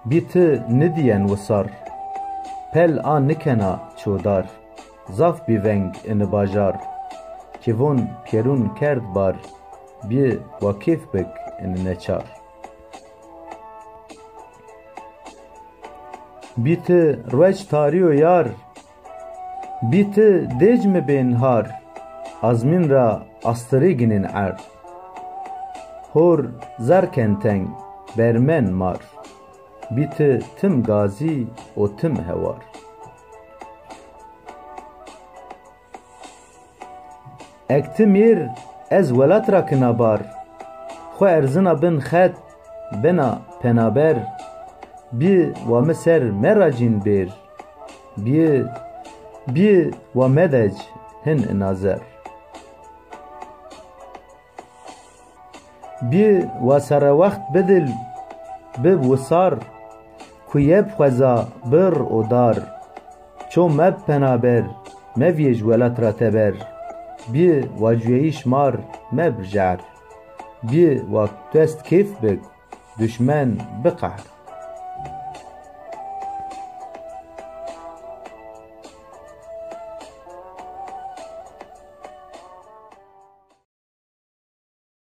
بیت ندین وسار پل آن نکنا چودار زاف بیونگ ان باجار کیوون پیرون کرد بار بی واکیف بک ان نچار بیت رویج تاریو یار بیت دجم بینهار azmin ra astıriginin er hor zerkenteng bermen mar biti tim gazi o tim hevar ektimir ez velat rakina bar xwe erzina bin xet bina penaber bi ve meser meracin bir bi ve medec hin nazer بی و سر وقت بدل به وسار کویب خوزا بر و دار چو مب پنابر مویج ولت را تبر بی و جویش مار مب جعر بی و تست کیف بگ دشمن بقهر